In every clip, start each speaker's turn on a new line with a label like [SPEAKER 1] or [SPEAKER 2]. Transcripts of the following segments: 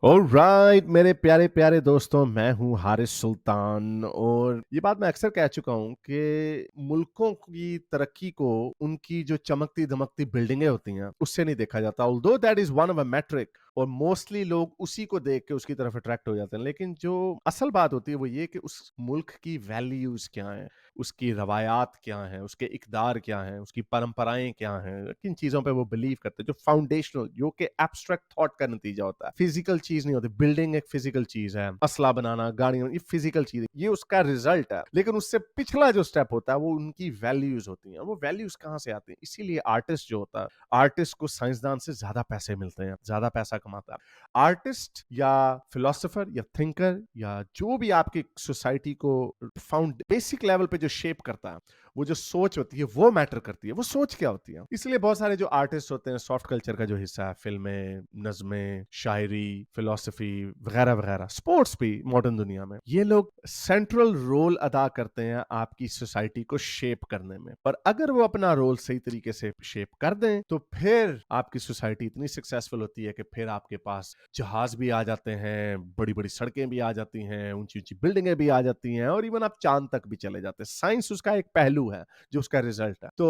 [SPEAKER 1] Alright मेरे प्यारे प्यारे दोस्तों, मैं हूं हारिस सुल्तान। और ये बात मैं अक्सर कह चुका हूं कि मुल्कों की तरक्की को उनकी जो चमकती धमकती बिल्डिंगें होती हैं उससे नहीं देखा जाता। Although that is one of a matric, और मोस्टली लोग उसी को देख के उसकी तरफ अट्रैक्ट हो जाते हैं, लेकिन जो असल बात होती है वो ये कि उस मुल्क की वैल्यूज क्या हैं, उसकी रवायात क्या हैं, उसके इकदार क्या हैं, उसकी परंपराएं क्या हैं, किन चीजों पे वो बिलीव करते हैं, जो फाउंडेशनल, जो कि एब्स्ट्रैक्ट थॉट का नतीजा होता है। फिजिकल चीज नहीं होती। बिल्डिंग एक फिजिकल चीज है, असला बनाना, गाड़ियां, ये फिजिकल चीज है, ये उसका रिजल्ट है। लेकिन उससे पिछला जो स्टेप होता है वो उनकी वैल्यूज होती हैं। वो वैल्यूज कहां से आती हैं? इसीलिए आर्टिस्ट जो होता है, आर्टिस्ट को साइंसदान से ज्यादा पैसे मिलते हैं, ज्यादा पैसा कमाता है आर्टिस्ट या फिलोसोफर या थिंकर, या जो भी आपकी सोसाइटी को फाउंड बेसिक लेवल पे जो शेप करता है। वो जो सोच होती है वो मैटर करती है। वो सोच क्या होती है? इसलिए बहुत सारे जो आर्टिस्ट होते हैं सॉफ्ट कल्चर का जो हिस्सा है, फिल्में, नज़में, शायरी, फिलोसफी वगैरह वगैरह, स्पोर्ट्स भी मॉडर्न दुनिया में, ये लोग सेंट्रल रोल अदा करते हैं आपकी सोसाइटी को शेप करने में। पर अगर वो अपना रोल सही तरीके से शेप कर दें तो फिर आपकी सोसाइटी इतनी सक्सेसफुल होती है कि फिर आपके पास जहाज भी आ जाते हैं, बड़ी बड़ी सड़कें भी आ जाती हैं, ऊंची ऊंची बिल्डिंगें भी आ जाती हैं, और इवन आप चांद तक भी चले जाते हैं। साइंस उसका एक पहलू है जो उसका रिजल्ट है। तो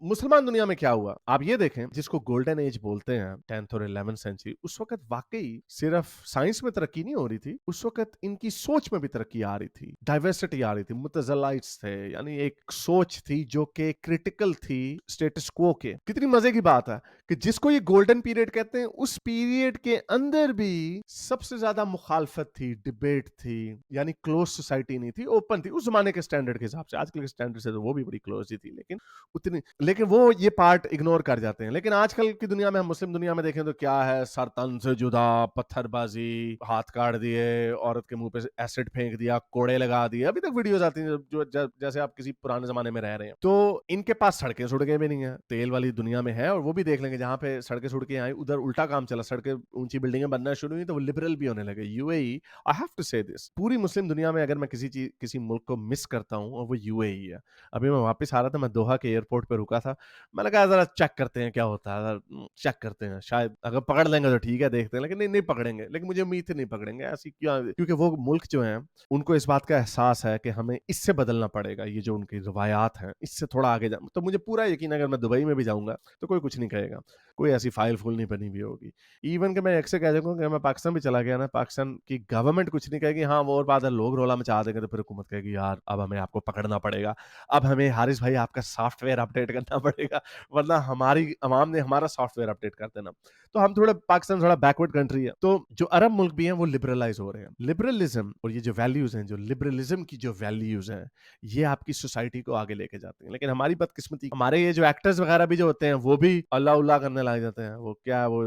[SPEAKER 1] मुसलमान दुनिया में क्या हुआ आप ये देखें, जिसको गोल्डन एज बोलते हैं, 10th और 11th सेंचुरी, उस वक्त वाकई सिर्फ साइंस में तरक्की नहीं हो रही थी, उस वक्त इनकी सोच में भी तरक्की आ रही थी, डाइवर्सिटी आ रही थी, मुतज़लाइट्स थे, यानी एक सोच थी जो कि क्रिटिकल थी स्टेटस क्वो के। कितनी मजे की बात है कि जिसको ये गोल्डन पीरियड कहते हैं, उस पीरियड के अंदर भी सबसे ज्यादा मुखालफत थी, डिबेट थी, यानी क्लोज सोसाइटी नहीं थी, ओपन थी उस जमाने के स्टैंडर्ड के हिसाब से। आजकल के स्टैंडर्ड से तो वो भी बड़ी क्लोज ही थी, लेकिन उतनी, लेकिन वो ये पार्ट इग्नोर कर जाते हैं। लेकिन आजकल की दुनिया में, हम मुस्लिम दुनिया में देखें तो क्या है, सर तन से जुदा, पत्थरबाजी, हाथ काट दिए, औरत के मुंह पे एसिड फेंक दिया, कोड़े लगा दिए। अभी तक वीडियोस आती हैं जो जैसे आप किसी पुराने जमाने में रह रहे हैं। तो इनके पास सड़कें सुड़कें भी नहीं है, तेल वाली दुनिया में है, और वो भी देख लेंगे जहां पे सड़कें सुड़कें आई उधर उल्टा काम चला, सड़कें ऊंची बिल्डिंगें बनना शुरू हुई तो वो लिबरल भी होने लगे। यूएई, आई हैव टू से दिस, पूरी मुस्लिम दुनिया में अगर मैं किसी मुल्क को मिस करता हूं और वो यूएई है। अभी मैं वापस आ रहा था, मैं दोहा के एयरपोर्ट पे रुका था, मैंने कहा जरा चेक करते हैं क्या होता है, चेक करते हैं, शायद अगर पकड़ लेंगे तो ठीक है, देखते हैं, लेकिन नहीं पकड़ेंगे। लेकिन मुझे उम्मीद थी नहीं पकड़ेंगे, ऐसी क्या, क्योंकि वो मुल्क जो है उनको इस बात का एहसास है कि हमें इससे बदलना पड़ेगा, ये जो उनकी रवायात हैं इससे थोड़ा आगे जा। तो मुझे पूरा यकीन है अगर मैं दुबई में भी जाऊंगा तो कोई कुछ नहीं कहेगा, कोई ऐसी फाइल फूल नहीं बनी हुई होगी। इवन कि मैं अक्सर कह दूंगा कि मैं पाकिस्तान भी चला गया ना, पाकिस्तान की गवर्नमेंट कुछ नहीं कहेगी, हाँ वो और बात है, लोग रोला मचा देंगे तो फिर हुकूमत कहेगी यार अब हमें आपको पकड़ना पड़ेगा, अब हमें हारिस भाई आपका सॉफ्टवेयर अपडेट करना पड़ेगा, वरना हमारी अवाम ने हमारा सॉफ्टवेयर अपडेट कर देना। तो हम थोड़ा, पाकिस्तान थोड़ा बैकवर्ड कंट्री है। तो जो अरब मुल्क भी हैं वो लिबरलाइज हो रहे हैं। लिबरलिज्म और ये जो वैल्यूज हैं, जो लिबरलिज्म की जो वैल्यूज हैं, ये आपकी सोसाइटी को आगे लेके जाती हैं। लेकिन हमारी बदकिस्मती, हमारे ये जो एक्टर्स वगैरह भी जो होते हैं वो भी अल्लाह उल्लाह करने लग जाते हैं। वो क्या, वो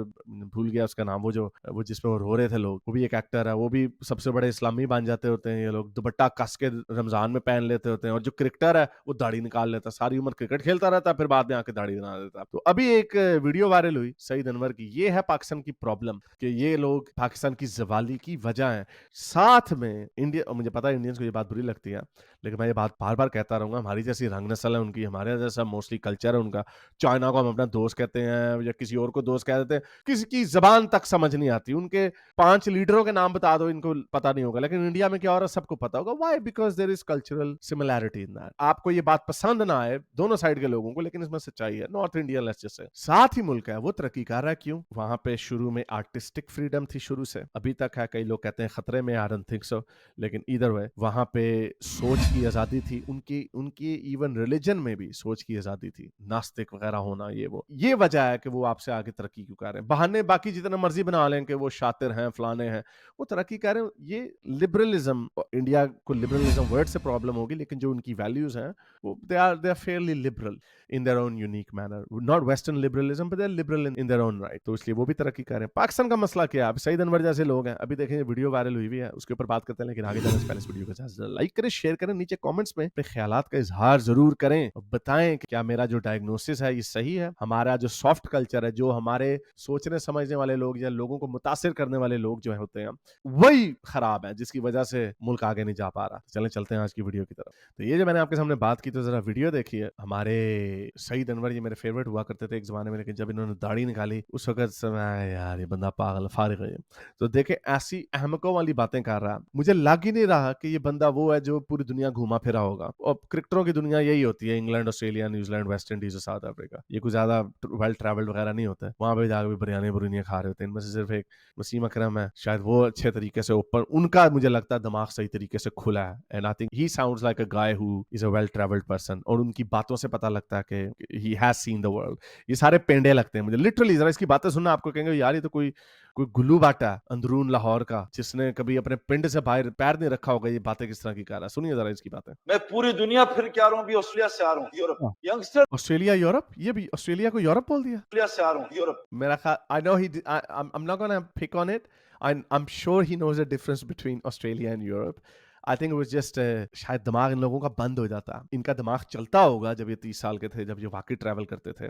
[SPEAKER 1] भूल गया उसका नाम, वो जिसपे वो रो रहे थे लोग, वो भी एक एक्टर है, वो भी सबसे बड़े इस्लामी बन जाते होते हैं ये लोग, दुपट्टा कस के रमजान में पहन लेते होते हैं। और जो क्रिकेटर है वो दाढ़ी निकाल लेता है, सारी उम्र क्रिकेट खेलता रहता है, फिर बाद में आके दाढ़ी बना देता है। तो अभी एक वीडियो वायरल हुई सईद अनवर की, ये है पाकिस्तान की प्रॉब्लम, कि ये लोग पाकिस्तान की जवाली की वजह है। साथ में इंडिया, मुझे पता है इंडियंस को ये बात बुरी लगती है, लेकिन मैं ये बात बार बार कहता रहूंगा, हमारी जैसी रंग नस्ल है उनकी, हमारे जैसा मोस्टली कल्चर है उनका। चाइना को हम अपना दोस्त कहते हैं या किसी और को दोस्त कह देते हैं, किसी की जबान तक समझ नहीं आती, उनके 5 लीडरों के नाम बता दो, इनको पता नहीं होगा। लेकिन इंडिया में क्या हो रहा है सबको पता होगा। Why? Because there is cultural similarity in that. आपको ये बात पसंद ना आए दोनों साइड के लोगों को, लेकिन इसमें सच्चाई है। North India let's just say साथ ही मुल्क है, वो तरक्की कर रहा है। क्यों? वहां पे शुरू में आर्टिस्टिक फ्रीडम थी, शुरू से अभी तक है। कई लोग कहते हैं खतरे में, आई डोंट थिंक सो, लेकिन इधर वे वहां पे सोच की आजादी थी, उनकी उनकी इवन रिलीजन में भी सोच की आजादी थी, नास्तिक वगैरह होना, ये वजह है कि वो आपसे आगे तरक्की क्यों कर रहे हैं। बहाने बाकी जितना मर्जी बना लें कि वो शातिर हैं, फलाने हैं, वो तरक्की कर रहे हैं। ये लिबरलिज्म, इंडिया को लिबरलिज्म वर्ड से प्रॉब्लम होगी, लेकिन जो उनकी वैल्यूज हैं वो they are fairly liberal in their own unique manner, not western liberalism but they are liberal in their own right. तो इसलिए वो भी तरक्की कर रहे हैं। पाकिस्तान का मसला क्या है? सईद अनवर जैसे लोग हैं, अभी देखें वीडियो वायरल हुई है, उसके ऊपर बात करते हैं, लेकिन आगे जाने से पहले इस वीडियो को लाइक करें, शेयर करें, नीचे कमेंट्स में अपने ख्यालात का इजहार जरूर करें, बताएं कि क्या मेरा जो डायग्नोसिस है ये सही है, हमारा जो सॉफ्ट कल्चर है, जो हमारे सोचने समझने वाले लोग या लोगों को मुतासिर करने वाले लोग जो होते हैं वही खराब है, जिसकी वजह से मुल्क आगे नहीं जा पा रहा। चलें चलते हैं आज की वीडियो की तरफ। तो ये जो मैंने आपके सामने बात की, तो जरा वीडियो देखिए। हमारे सईद अनवर ये मेरे फेवरेट हुआ करते थे एक जमाने में, लेकिन जब इन्होंने दाढ़ी निकाली उस वक्त समय यार ये बंदा पागल फारिग है। तो देखे ऐसी अहमकों वाली बातें कर रहा है। मुझे लग ही नहीं रहा कि ये बंदा वो है जो पूरी दुनिया घूमा फिरा होगा। और क्रिकेटरों की दुनिया यही होती है, England, Australia, New Zealand, West Indies और साउथ अफ्रीका। ये कुछ ज्यादा वेल ट्रैवल्ड वगैरह नहीं होता है। वहां पे जाकर भी बिरयानी बुरियानी खा रहे होते हैं। इनमें से सिर्फ एक वसीम अकरम है, शायद वो अच्छे तरीके से ऊपर, उनका मुझे लगता है दिमाग सही तरीके से खुला है। And I think he sounds like a guy who is a well travelled person. और उनकी बातों से पता लगता है कि he has seen the world. ये सारे पेंडे लगते हैं मुझे लिटरली। जरा इसकी बातें सुनना, आपको कहेंगे यार ये तो कोई गुल्लू बाटा है अंदरून लाहौर का, जिसने कभी अपने पिंड से बाहर पैर नहीं रखा होगा। ये बातें किस तरह की कर रहा है, सुनिए जरा इसकी बातें।
[SPEAKER 2] मैं पूरी दुनिया फिर के आ रहा हूँ, अभी ऑस्ट्रेलिया से आ रहा हूँ, यूरोप। यंगस्टर
[SPEAKER 1] ऑस्ट्रेलिया यूरोप, ये भी ऑस्ट्रेलिया को यूरोप बोल दिया।
[SPEAKER 2] ऑस्ट्रेलिया से आ रहा हूँ, यूरोप।
[SPEAKER 1] मेरा ख्याल, I know he, I'm not gonna pick on it. I'm sure he knows the difference between Australia and Europe. I think it was just शायद दिमाग इन लोगों का बंद हो जाता। इनका दिमाग चलता होगा जब ये 30 साल के थे, जब ये वाकई ट्रैवल करते थे,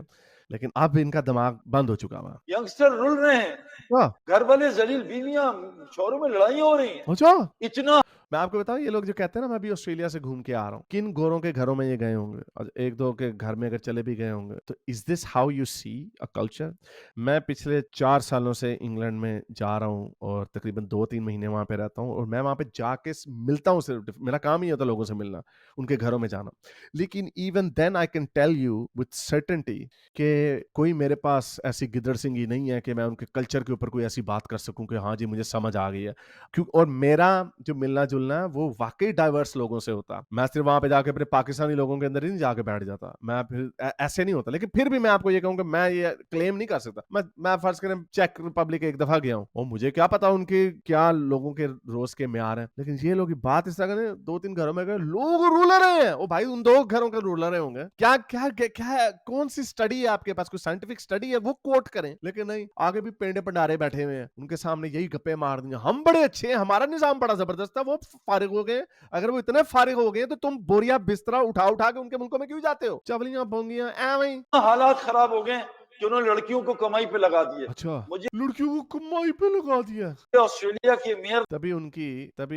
[SPEAKER 1] लेकिन अब इनका दिमाग बंद हो चुका हुआ।
[SPEAKER 2] यंगस्टर रुल रहे हैं,
[SPEAKER 1] हाँ,
[SPEAKER 2] घर वाले जलील, बीवियां, शोरों में लड़ाई हो रही हैं।
[SPEAKER 1] अच्छा।
[SPEAKER 2] इतना
[SPEAKER 1] मैं आपको बताऊं, ये लोग जो कहते हैं ना मैं अभी ऑस्ट्रेलिया से घूम के आ रहा हूँ, किन गोरों के घरों में ये गए होंगे, और एक दो के घर में अगर चले भी गए होंगे, तो is this how you see a culture? मैं पिछले 4 सालों से इंग्लैंड में जा रहा हूँ और तकरीबन 2-3 महीने वहां पे रहता हूँ, और मैं वहां पे जाके मिलता हूँ। सिर्फ मेरा काम ही होता है लोगों से मिलना, उनके घरों में जाना। लेकिन even then I can tell you with certainty कि कोई मेरे पास ऐसी गिदड़ सिंगी नहीं है कि मैं उनके कल्चर के ऊपर कोई ऐसी बात कर सकूं कि हाँ जी मुझे समझ आ गई है। क्यों? और मेरा जो मिलना जुलना है वो वाकई डाइवर्स लोगों से होता। मैं सिर्फ वहां पे जाके अपने पाकिस्तानी लोगों के अंदर ही नहीं जाके बैठ जाता, मैं फिर ऐसे नहीं होता। लेकिन फिर भी मैं आपको ये कहूंगा, मैं ये क्लेम नहीं कर सकता। मैं फर्ज करें चेक रिपब्लिक एक दफा गया हूँ, और मुझे क्या पता उनके क्या लोगों के रोज के म्यार हैं। लेकिन ये लोग बात इस तरह करें, 2-3 घरों में गए, लोग रूलर हैं। ओ भाई, उन 2 घरों के रूलर होंगे क्या? क्या क्या, क्या कौन सी स्टडी है आपके पास? कोई साइंटिफिक स्टडी है वो कोट करें। लेकिन नहीं, आगे भी पेंडे पंडारे बैठे हुए हैं, उनके सामने यही गप्पे मार देंगे, हम बड़े अच्छे हैं, हमारा निजाम बड़ा जबरदस्त है। वो फारिग हो गए। अगर वो इतने फारिग हो गए तो तुम बोरिया बिस्तरा उठा उठा के उनके मुल्कों में क्यों जाते हो? चवलियां बोंगियां ऐवें।
[SPEAKER 2] हालात खराब हो गए कि उन्होंने लड़कियों को कमाई पे लगा दिए।
[SPEAKER 1] अच्छा,
[SPEAKER 2] मुझे
[SPEAKER 1] लड़कियों को कमाई पे लगा दिया।
[SPEAKER 2] ऑस्ट्रेलिया के मेयर
[SPEAKER 1] तभी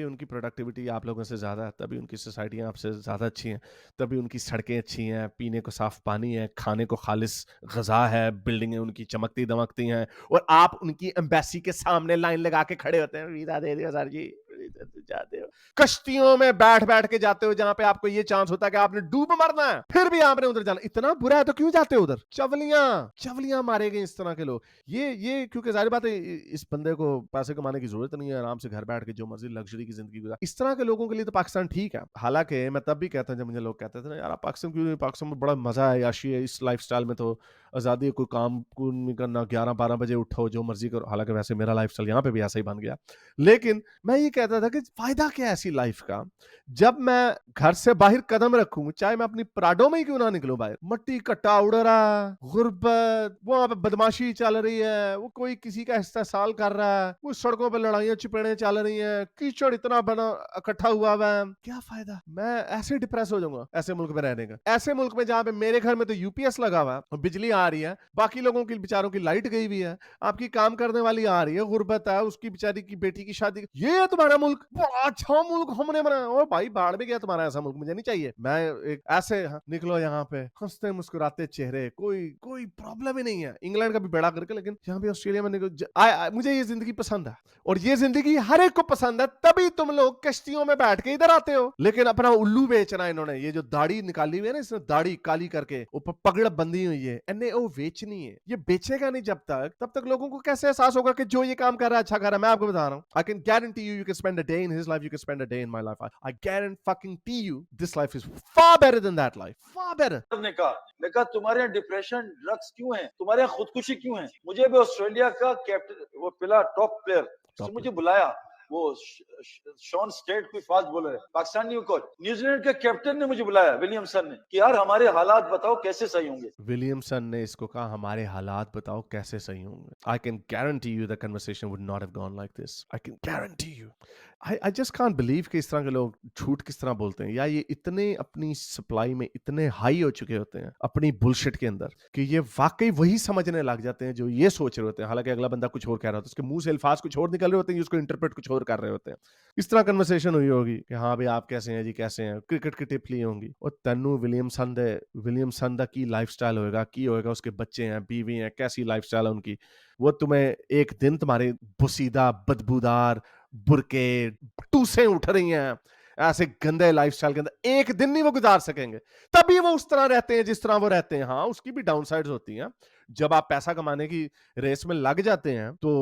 [SPEAKER 1] उनकी प्रोडक्टिविटी आप लोगों से ज्यादा है, तभी उनकी सोसाइटियां आपसे ज्यादा अच्छी हैं, तभी उनकी सड़कें अच्छी हैं, पीने को साफ पानी है, खाने को खालिस गजा है, बिल्डिंगें उनकी चमकती दमकती हैं, और आप उनकी एम्बेसी के सामने लाइन लगा के खड़े होते हैं, वीजा दे दियो सर जी, जाते हो कश्तियों में बैठ बैठ के जाते हो, जहां पे आपको ये चांस होता है कि आपने डूब मरना है, फिर भी आपने उधर जाना। इतना बुरा है तो क्यों जाते हो उधर? चवलियां मारे गए इस तरह के लोग। ये क्योंकि जाहिर बात है इस बंदे को पैसे कमाने की जरूरत नहीं है, आराम से घर बैठ के जो मर्जी लग्जरी की जिंदगी गुजार। इस तरह के लोगों के लिए तो पाकिस्तान ठीक है। हालांकि मैं तब भी कहता जब मुझे लोग कहते थे ना यार आप पाकिस्तान क्यों नहीं, पाकिस्तान में बड़ा मजा है, याशी है, इस लाइफस्टाइल में तो आजादी है, कोई काम को नहीं करना, 11-12 बजे उठो जो मर्जी करो। हालांकि वैसे मेरा लाइफस्टाइल यहाँ पे भी ऐसा ही बन गया। लेकिन मैं ये कहता था कि फायदा क्या है ऐसी लाइफ का, जब मैं घर से बाहर कदम रखूं, चाहे मैं अपनी प्राडो में ही क्यों ना निकलूं बाहर, मट्टी कट्टा उड़ रहा, गुर्बत, वहां पे बदमाशी चल रही है, वो कोई किसी का इस्तेसाल कर रहा है, वो सड़कों पे लड़ाइयां चिपड़े चल रही हैं, कीचड़ इतना बना इकट्ठा हुआ है, क्या फायदा? मैं ऐसे डिप्रेस हो जाऊंगा ऐसे मुल्क में रहने का। ऐसे मुल्क में जहां पे मेरे घर में तो यूपीएस लगा हुआ है और बिजली आ रही है, बाकी लोगों की बेचारों की लाइट गई हुई है, आपकी काम करने वाली आ रही है, गुर्बत है, उसकी बेचारी की बेटी की शादी, ये है तुम्हारा मुल्क? बड़ा अच्छा मुल्क हमने बनाया। ओ भाई बाढ़ में गया तुम्हारा ऐसा मुल्क, मुझे नहीं चाहिए। मैं एक ऐसे निकलो यहाँ पे हंसते मुस्कुराते चेहरे, कोई कोई प्रॉब्लम ही नहीं है, इंग्लैंड का भी बेड़ा करके। लेकिन यहाँ पे ऑस्ट्रेलिया में मुझे ये जिंदगी पसंद है, और ये जिंदगी हर एक को पसंद है, तभी तुम लोग कश्तियों में बैठ के इधर आते हो। लेकिन अपना उल्लू बेचना इन्होंने, ये जो दाढ़ी निकाली हुई है ना, इसने दाढ़ी काली करके ऊपर पगड़ बंधी हुई है, इन्हें वो बेचनी है। ये बेचेगा नहीं जब तक, तब तक लोगों को कैसे एहसास होगा कि जो ये काम कर रहा है अच्छा कर रहा है? मैं आपको बता रहा हूँ, I can guarantee you, you can spend a day in his life, you can spend a day in my life. I guarantee you this life is far better than that life. Far better.
[SPEAKER 2] ने कहा तुम्हारे यहाँ depression drugs क्यों है, तुम्हारे यहाँ खुदकुशी क्यों है? मुझे भी ऑस्ट्रेलिया का कैप्टन, वो पिला टॉप प्लेयर, उसने मुझे बुलाया, वो शॉन स्टेट कोई फास्ट बॉलर है, पाकिस्तानी कोच, न्यूजीलैंड के कैप्टन ने मुझे बुलाया, विलियमसन ने, कि यार हमारे हालात बताओ कैसे सही होंगे।
[SPEAKER 1] विलियमसन ने इसको कहा, हमारे हालात बताओ कैसे सही होंगे। I can guarantee you the conversation would not have gone like this. I can guarantee you. I just can't believe कि इस तरह के लोग झूठ किस तरह बोलते हैं, या ये इतने अपनी सप्लाई में इतने हाई हो चुके होते हैं अपनी बुलशिट के अंदर कि ये वाकई वही समझने लग जाते हैं जो ये सोच रहे होते हैं, हालांकि अगला बंदा कुछ और कह रहा होता है, उसके मुंह से अल्फाज कुछ और निकल रहे होते हैं, उसको इंटरप्रेट कुछ और कर रहे होते हैं। इस तरह कन्वर्सेशन हुई होगी कि हाँ भाई आप कैसे हैं जी, कैसे हैं, क्रिकेट की टिप ली होंगी। और तन्नू विलियमसन दा की लाइफस्टाइल होएगा, उसके बच्चे हैं, बीवी हैं, कैसी लाइफस्टाइल है उनकी, वो तुम्हें एक दिन तुम्हारे बुसीदा बदबूदार बुरके टूसें उठ रही हैं ऐसे गंदे लाइफस्टाइल के अंदर, एक दिन नहीं वो गुजार सकेंगे। तभी वो उस तरह रहते हैं जिस तरह वो रहते हैं। हाँ, उसकी भी डाउन साइड्स होती हैं। जब आप पैसा कमाने की रेस में लग जाते हैं तो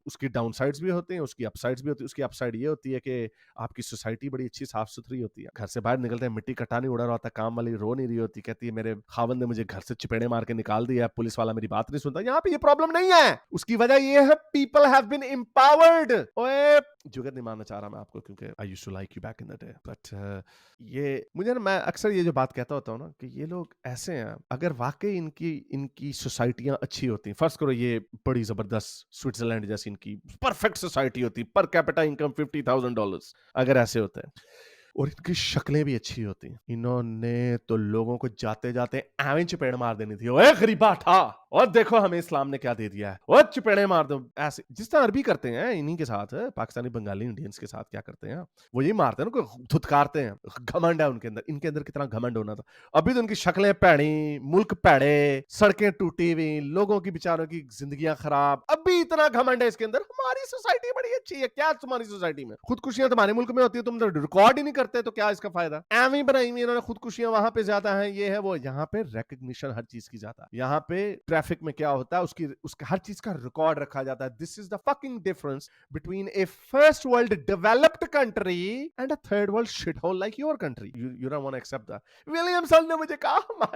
[SPEAKER 1] उसकी डाउन साइड्स भी होती हैं, उसकी अपसाइड्स भी होती है। उसकी अपसाइड ये होती है कि आपकी सोसाइटी बड़ी अच्छी साफ सुथरी होती है। घर से बाहर निकलते हैं, मिट्टी कटा नहीं उड़ा रहा होता, काम वाली रो नहीं रही होती, कहती है मेरे खावन ने मुझे घर से चपेड़े मार के निकाल दिया, पुलिस वाला मेरी बात नहीं सुनता। यहाँ पे ये प्रॉब्लम नहीं है। उसकी वजह ये है पीपल हैव बीन एम्पावर्ड। ओए जुगत नहीं मानना चाह रहा मैं आपको, क्योंकि I used to like you back in the day, but ये मुझे ना, मैं अक्सर ये जो बात कहता होता हूँ ना कि ये लोग ऐसे हैं, अगर वाकई इनकी सोसाइटियां अच्छी होती, फर्स्ट करो ये बड़ी जबरदस्त स्विट्जरलैंड जैसी इनकी परफेक्ट सोसाइटी होती, पर कैपिटा इनकम $50,000, अगर ऐसे होते हैं, और इनकी शक्लें भी अच्छी होती, इन्होंने तो लोगों को जाते जाते एवें चपेड़ मार देनी थी। ओए गरीबा था, और देखो हमें इस्लाम ने क्या दे दिया है, और चपेड़े मार दो। ऐसे जिस तरह अरबी करते हैं इन्हीं के साथ, पाकिस्तानी बंगाली इंडियंस के साथ क्या करते हैं, वो यही मारते हैं, उनको धुतकारते हैं। घमंड है उनके अंदर, इनके अंदर कितना घमंड होना था। अभी तो उनकी शक्लें पैड़ी, मुल्क पैड़े, सड़कें टूटी हुई, लोगों की बेचारों की जिंदगियां खराब, अभी इतना घमंड है इसके अंदर। हमारी सोसाइटी बड़ी अच्छी है। क्या तुम्हारी सोसाइटी में खुदकुशियां तुम्हारे मुल्क में होती है, तुम तो रिकॉर्ड ही नहीं करते, तो क्या इसका फायदा। एवं बनाई हुई इन्होंने खुदकुशियां, वहां पे ज्यादा है, ये है वो। यहाँ पे रिकग्निशन हर चीज की ज्यादा, यहाँ पे ट्रैफिक में क्या होता है उसका हर चीज का रिकॉर्ड रखा जाता है। This is the fucking difference between a first world developed country and a third world shit hole like your country. You don't want to accept that. Williamson ने मुझे कहा,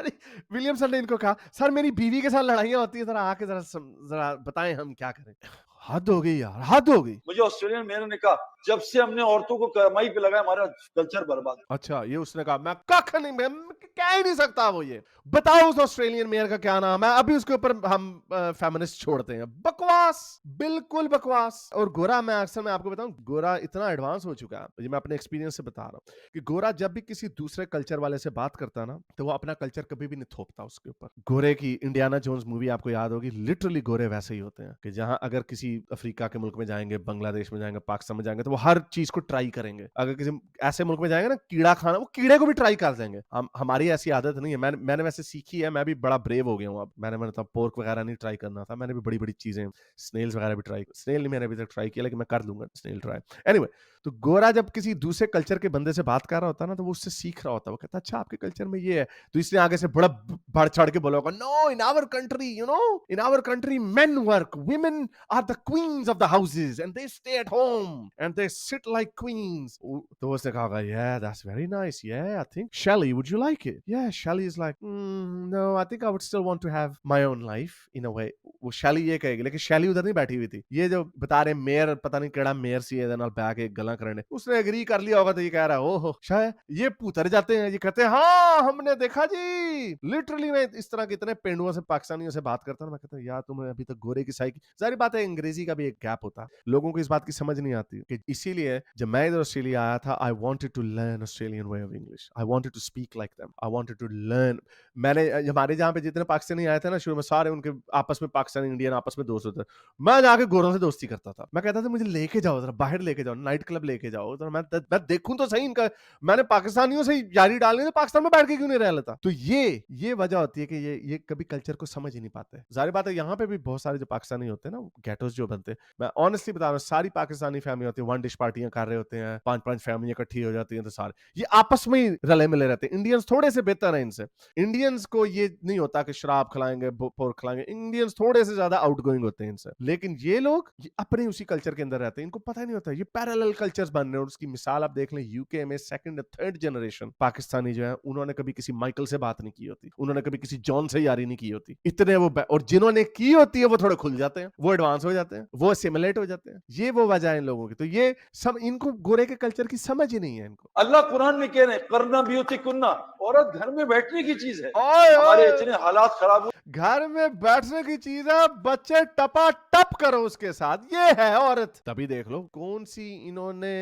[SPEAKER 1] विलियमसन ने इनको कहा, सर मेरी बीवी के साथ लड़ाइयां होती है, जरा आके जरा बताएं हम क्या करें। हद हो गई यार, हद हो गई।
[SPEAKER 2] मुझे ऑस्ट्रेलियन मेयर ने कहा, जब से हमने औरतों को कमाई पे लगाया हमारा कल्चर बर्बाद।
[SPEAKER 1] अच्छा, ये उसने कहा, मैं कख नहीं, मैं कह ही नहीं सकता। वो ये बताओ उस ऑस्ट्रेलियन मेयर का क्या नाम है, अभी उसके ऊपर हम फेमिनिस्ट छोड़ते हैं। बकवास, बिल्कुल बकवास। और गोरा, मैं अक्सर मैं आपको बताऊं, गोरा इतना एडवांस हो चुका है, ये मैं अपने एक्सपीरियंस से बता रहा हूं, कि गोरा जब भी किसी दूसरे कल्चर वाले से बात करता ना, तो वो अपना कल्चर कभी भी नहीं थोपता उसके ऊपर। गोरे की इंडियाना जोन्स मूवी आपको याद होगी, लिटरली गोरे वैसे ही होते हैं कि जहां अगर किसी अफ्रीका के मुल्क में जाएंगे, बांग्लादेश में जाएंगे, पाकिस्तान में जाएंगे, तो वो हर चीज को ट्राई करेंगे। अगर किसी ऐसे मुल्क में जाएंगे ना, कीड़ा खाना, वो कीड़े को भी ट्राई कर देंगे। हमारी ऐसी आदत नहीं है। मैंने वैसे सीखी है, मैं भी बड़ा ब्रेव हो गया हूँ अब। मैंने मतलब पोर्क वगैरह नहीं ट्राई करना था, मैंने भी बड़ी बड़ी चीजें, स्नेल्स वगैरह भी ट्राई, स्नेल नहीं मैंने अभी तक ट्राई किया, लेकिन मैं कर लूंगा स्नेल ट्राई। एनीवे, तो गोरा जब किसी दूसरे कल्चर के बंदे से बात कर रहा होता ना, तो वो उससे सीख रहा होता, वो कहता अच्छा आपके कल्चर में ये है, तो इसने आगे से बड़ा बढ़ चढ़ के बोला होगा, no in our country, you know, in our country men work, women are the queens of the houses and they stay at home and they sit like queens. तो उसने कहा, yeah, that's very nice. Yeah, I think Shelley, would you like it? Yeah, Shelley is like, no, I think I would still want to have my own life in a way. वो Shelley ये कहेगी, लेकिन Shelley उधर नहीं बैठी हुई थी। ये जो बता रहे मेयर, पता नहीं केड़ा मेयर सी है नाल बैक एक गला करने, उसने एग्री कर लिया होगा, तो ये कह रहा है ओहो शायद ये पुतर जाते हैं, ये कहते हैं हाँ हमने देखा जी। लिटरली मैं इस तरह के इतने पेंडुओं से, पाकिस्तानियों से बात करता हूँ, मैं कहता हूँ यार तुम्हें अभी तक गोरे की साइकी, जाहिर बात है अंग्रेजी का भी एक गैप होता है, लोगों को इस बात की समझ नहीं आती कि इसीलिए जब मैं इधर ऑस्ट्रेलिया आया था, I wanted to learn Australian way of English, I wanted to speak like them, I wanted to learn. मैंने हमारे जहाँ पे जितने पाकिस्तानी आए थे ना शुरू में, सारे उनके आपस में पाकिस्तानी इंडियन आपस में दोस्त होते, मैं जाके गोरों से दोस्ती करता था। मैं कहता था मुझे लेके जाओ जरा, बाहर लेके जाओ, नाइट क्लब लेके जाओ, तो मैं देखूं तो सही इनका, मैंने पाकिस्तानियों से यारी डालनी, तो पाकिस्तान में बैठ के क्यों नहीं रह लेता। तो ये वजह होती है कि ये कभी कल्चर को समझ ही नहीं पाते। जाहिर बात है यहाँ पे भी बहुत सारे जो पाकिस्तानी होते हैं ना, गेटोस जो बनते हैं, मैं ऑनेस्टली बता रहा हूँ, सारी पाकिस्तानी फैमिली होती है, वन डिश पार्टियां कर रहे होते हैं, 5-5 फैमिली इकट्ठी हो जाती हैं, तो सारे ये आपस में ही रले मिले रहते हैं। इंडियंस थोड़े से बेहतर हैं इनसे, इंडियंस को ये नहीं होता कि शराब खिलाएंगे, पोर्क खिलाएंगे, इंडियंस थोड़े से ज्यादा आउटगोइंग होते हैं इनसे, लेकिन ये लोग अपने उसी कल्चर के अंदर रहते हैं, इनको पता ही नहीं होता, ये पैरेलल कल्चर्स बन रहे हैं। और उसकी मिसाल आप देख लें, यूके में सेकंड थर्ड जनरेशन पाकिस्तानी जो है, उन्होंने कभी किसी माइकल से बात नहीं की होती, उन्होंने कभी किसी जॉन से यारी नहीं की होती, इतने वो, और जिन्होंने की होती है वो थोड़े खुल जाते हैं, वो एडवांस हो जाते हैं। जाते हैं, वो असिमिलेट हो जाते हैं। ये वो वजह है इन लोगों की। तो ये सब इनको गोरे के कल्चर की समझ ही नहीं है इनको।
[SPEAKER 2] अल्लाह कुरान में कह रहे हैं करना ब्यूटी कुन्ना, औरत घर में बैठने की चीज है।
[SPEAKER 1] ओए
[SPEAKER 2] हमारे
[SPEAKER 1] ओए,
[SPEAKER 2] इतने हालात खराब हुए,
[SPEAKER 1] घर में बैठने की चीज है, बच्चे टपा टप करो उसके साथ, ये है औरत। तभी देख लो कौन सी इन्होंने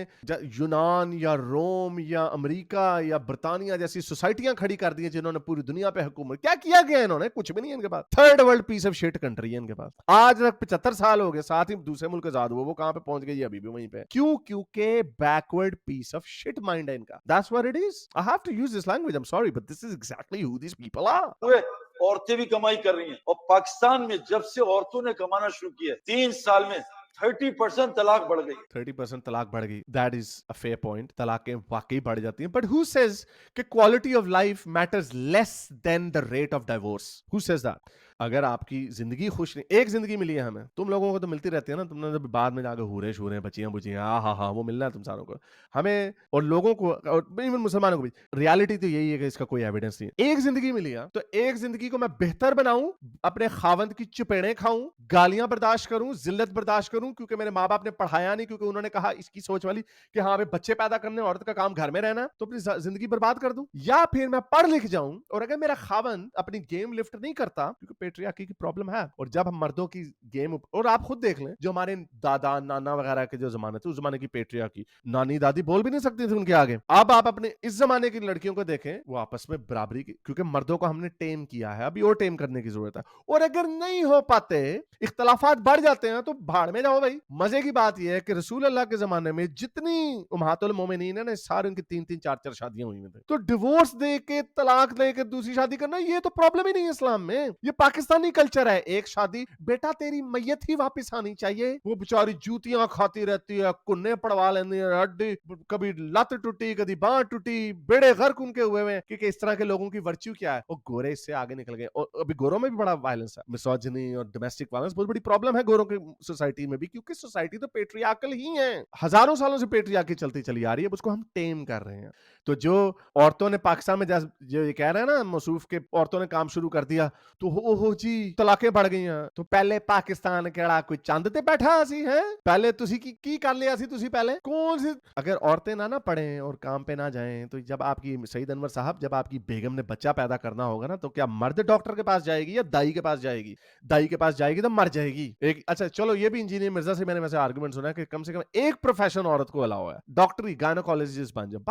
[SPEAKER 1] यूनान या रोम या अमेरिका या ब्रिटानिया जैसी सोसाइटियां खड़ी कर दी हैं जिन्होंने पूरी दुनिया पे हुकूमत। क्या किया गया इन्होंने? कुछ भी नहीं है इनके पास। Third world piece of shit country है इनके पास। आज तक 75 साल हो गए, साथ ही दूसरे मुल्क आजाद हुए, वो कहां पे पहुंच गई? अभी भी वहीं पे। क्यों? क्योंकि backward piece of shit mind है इनका। That's what it is. I have to use this language, I am sorry but this is exactly who this people are.
[SPEAKER 2] औरतें भी कमाई कर रही हैं। और पाकिस्तान में जब से औरतों ने कमाना शुरू किया 3 साल में 30% तलाक बढ़ गई।
[SPEAKER 1] 30% तलाक बढ़ गई। That is a fair point. तलाकें वाकई बढ़ जाती हैं, बट हु सेज कि quality of life matters less than the rate of divorce? Who says that? अगर आपकी जिंदगी खुश नहीं, एक जिंदगी मिली है हमें, तुम लोगों को तो मिलती रहती है ना, तुमने जब बाद में जाकर हूरे शूरे बचियां बुचियां हाँ वो मिलना है तुम सारों को, हमें और लोगों को और इवन मुसलमानों को भी। रियलिटी तो यही है कि इसका कोई एविडेंस नहीं है। एक जिंदगी मिली है तो एक जिंदगी को मैं बेहतर बनाऊं, अपने खावंद की चपेड़े खाऊं, गालियां बर्दाश्त करूं, जिल्लत बर्दाश्त करूं क्योंकि मेरे माँ बाप ने पढ़ाया नहीं, क्योंकि उन्होंने कहा इसकी सोच वाली कि हाँ भाई बच्चे पैदा करने, औरत का काम घर में रहना, तो अपनी जिंदगी बर्बाद कर दूं। या फिर मैं पढ़ लिख जाऊं और अगर मेरा खावंद अपनी गेम लिफ्ट नहीं करता, क्योंकि पेट्रियार्की की प्रॉब्लम है, और जब हम मर्दों की गेम, और आप खुद देख लें जो हमारे दादा नाना वगैरह के जो जमाने थे, उस जमाने की पेट्रियार्की, नानी दादी बोल भी नहीं सकती थी उनके आगे। अब आप अपने इस जमाने की लड़कियों को देखें, वो आपस में बराबरी की, क्योंकि मर्दों को हमने टेम किया है, अभी और टेम करने की जरूरत है। और अगर नहीं हो पाते, इख्तलाफात बढ़ जाते हैं, तो भाड़ में जाओ भाई। मजे की बात यह है कि रसूल अल्लाह के जमाने में जितनी उम्महातुल मोमिनीन है ना, सारे उनकी 3-3 4-4 शादियां हुई थी। तो डिवोर्स दे के, तलाक दे के दूसरी शादी करना, ये तो प्रॉब्लम ही नहीं है इस्लाम में। ये पाकिस्तानी कल्चर है। एक शादी, बेटा तेरी मैयत ही वापस आनी चाहिए। वो बेचारी जूतियां खाती रहती है, कुन्ने पड़वा लेती है, हड्डी कभी लत टूटी, कभी बांह टूटी, बेड़े गर्क उनके हुए हैं कि इस तरह के लोगों की वर्च्यू क्या है। और गोरे इससे आगे निकल गए। और अभी गोरों में भी बड़ा वायलेंस है, मिसोजिनी और डोमेस्टिक वायलेंस बहुत बड़ी प्रॉब्लम है गोरों की सोसाइटी में भी, क्योंकि सोसाइटी तो पेट्रियार्कल ही है। हजारों सालों से पेट्रियार्की चलती चली आ रही है, उसको हम टेम कर रहे हैं। तो जो औरतों ने पाकिस्तान में जो ये कह रहे हैं ना मसूफ के, औरतों ने काम शुरू कर दिया तो हो जी तलाकें बढ़ गई हैं। तो पहले पाकिस्तान केड़ा कोई चंद ते बैठा सी है? पहले तुसी की कर लिया सी? तुसी पहले कौन सी? अगर औरतें ना पढ़ें और काम पे ना जाएं, तो जब आपकी सईद अनवर साहब, जब आपकी बेगम ने बच्चा पैदा करना होगा ना, तो क्या मर्द डॉक्टर के पास जाएगी या दाई के पास जाएगी? दाई के पास जाएगी तो मर जाएगी। एक अच्छा चलो, ये भी इंजीनियर मिर्जा से मैंने वैसे आर्गुमेंट सुना है कि कम से कम एक प्रोफेशन औरत को अलाउ है, डॉक्टरी, गायनोकोलॉजिस्ट बन जाए,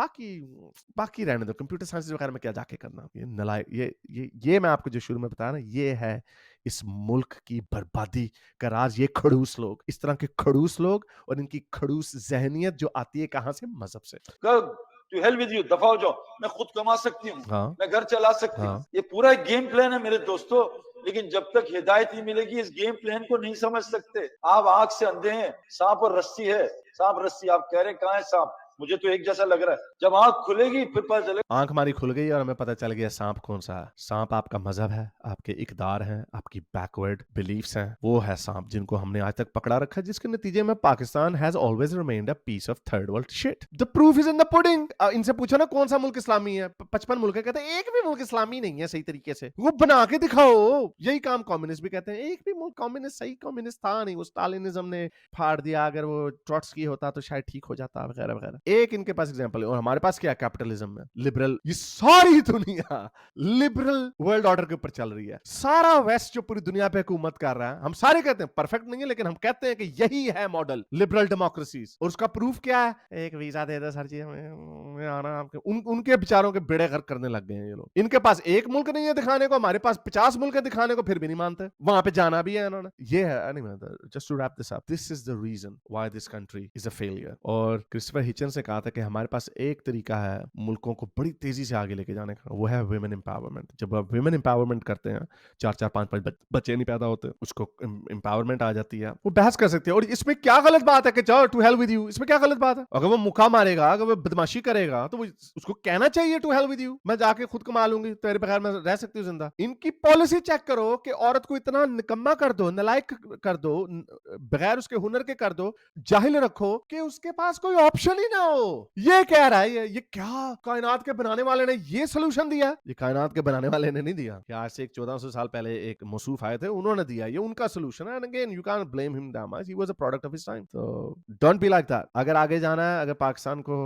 [SPEAKER 1] बाकी रहने दो। कंप्यूटर साइंस वगैरह में क्या जाके करना? ये नलायक, ये मैं आपको जो शुरू में बताया ना, ये है इस मुल्क की बर्बादी का राज। ये खड़ूस लोग, इस तरह के खड़ूस लोग, और इनकी खड़ूस जहनियत जो आती है कहां से? मजहब से।
[SPEAKER 2] टू हेल विद यू, दफा हो जाओ, मैं खुद कमा सकती हूँ,
[SPEAKER 1] हाँ,
[SPEAKER 2] मैं घर चला सकती हूँ।
[SPEAKER 1] हाँ।
[SPEAKER 2] ये पूरा एक गेम प्लान है मेरे दोस्तों। लेकिन जब तक हिदायत नहीं मिलेगी, इस गेम प्लान को नहीं समझ सकते। आप आंख से अंधे हैं। सांप और रस्सी है, सांप रस्सी, आप कह रहे हैं कहाँ है सांप? मुझे तो एक जैसा लग रहा है। जब आंख खुलेगी फिर पता चलेगा।
[SPEAKER 1] आंख हमारी खुल गई और हमें पता चल गया सांप कौन सा है। सांप आपका मजहब है, आपके इकदार हैं, आपकी बैकवर्ड बिलीफ्स हैं। वो है सांप जिनको हमने आज तक पकड़ा रखा है, जिसके नतीजे में Pakistan has always remained a piece of third world shit. The proof is in the pudding. इनसे पूछो ना कौन सा मुल्क इस्लामी है? 55 मुल्क है, कहते हैं एक भी मुल्क इस्लामी नहीं है सही तरीके से। वो बना के दिखाओ। यही काम कम्युनिस्ट भी कहते हैं, एक भी मुल्क कम्युनिस्ट सही कम्युनिस्ट था नहीं, वो स्टालिनिज्म ने फाड़ दिया। अगर वो ट्रॉट्स्की होता तो शायद ठीक हो जाता, वगैरह वगैरह। एक इनके पास एग्जांपल है। और हमारे पास क्या? कैपिटलिज्म में लिबरल। ये सारी दुनिया लिबरल वर्ल्ड ऑर्डर के ऊपर चल रही है। सारा वेस्ट जो पूरी दुनिया पे हुकूमत कर रहा है, हम सारे कहते हैं परफेक्ट नहीं है, लेकिन हम कहते हैं कि यही है मॉडल लिबरल डेमोक्रेसीज। और उसका प्रूफ क्या है? एक वीजा दे दो सर जी, हमें आना आपके। उनके विचारों के बेड़े गर्क करने लग गए हैं ये लोग। इनके पास एक मुल्क नहीं है दिखाने को, हमारे पास 50 मुल्क है दिखाने को, फिर भी नहीं मानते। वहां पे जाना भी है इन्होंने। ये है just to wrap this up, this is the reason why this country is a failure. और क्रिस्टोफर हिचन से कहा था कि हमारे पास एक तरीका है मुल्कों को बड़ी तेजी से आगे लेके जाने का, वो है वुमेन एम्पावरमेंट। जब आप वुमेन एम्पावरमेंट करते हैं, 4-4 5-5 बच्चे नहीं पैदा होते, उसको एम्पावरमेंट आ जाती है, वो बहस कर सकते हैं। और इसमें क्या गलत बात है कि जाओ टू हेल विद यू? इसमें क्या गलत बात है? अगर वो मुक्का मारेगा, अगर वो बदमाशी करेगा, तो वो उसको कहना चाहिए टू हेल विद यू, मैं जाके खुद कमा लूंगी, तेरे बगैर मैं रह सकती हूँ जिंदा। इनकी पॉलिसी चेक करो कि औरत को इतना निकम्मा कर दो, नलायक कर दो, बगैर उसके हुनर के कर दो, जाहिल रखो कि उसके पास कोई ऑप्शन ही ना वाओ, ये कह रहा है ये क्या कायनात के बनाने वाले ने ये सोल्यूशन दिया? ये कायनात के बनाने वाले ने नहीं दिया। कि आज से 1400 साल पहले एक मौसूफ आए थे, उन्होंने दिया, ये उनका सोल्यूशन है। And again you can't blame him that much, he was a product of his time. तो डोंट बी लाइक दैट। अगर आगे जाना है, अगर पाकिस्तान को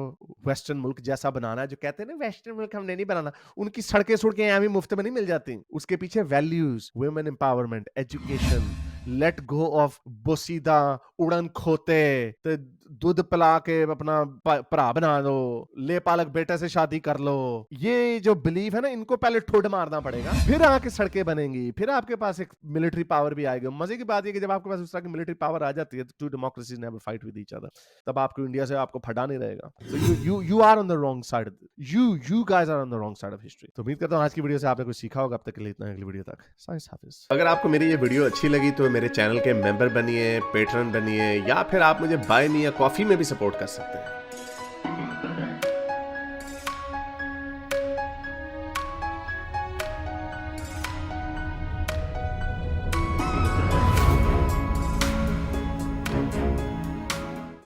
[SPEAKER 1] वेस्टर्न मुल्क जैसा बनाना है, जो कहते हैं ना वेस्टर्न मुल्क हमने नहीं बनाना, उनकी सड़कें सुड़कें यहाँ मुफ्त में नहीं मिल जाती। उसके पीछे values, women empowerment, education, let go of बोसीदा उड़न खोते, तो दूध पिला के अपना भरा बना दो, ले पालक बेटे से शादी कर लो। ये जो बिलीफ है ना, इनको पहले ठोड मारना पड़ेगा, फिर आके सड़कें बनेंगी, फिर आपके पास एक मिलिट्री पावर भी आएगी। मजे की बात ये कि जब आपके पास उस तरह की मिलिट्री पावर आ जाती है, two democracies never fight with each other, तब आपको इंडिया से आपको फटा नहीं रहेगा। So you are on the wrong side. You guys are on the wrong side of history. तो उम्मीद करता हूँ आज की वीडियो से आपने कुछ सीखा होगा। अब तक के लिए इतना, अगली वीडियो तक साइंस हाफिज। अगर आपको मेरी ये वीडियो अच्छी लगी तो मेरे चैनल के मेंबर बनिए, पेट्रन बनिए, या फिर आप मुझे बाय मी या कॉफी में भी सपोर्ट कर सकते हैं।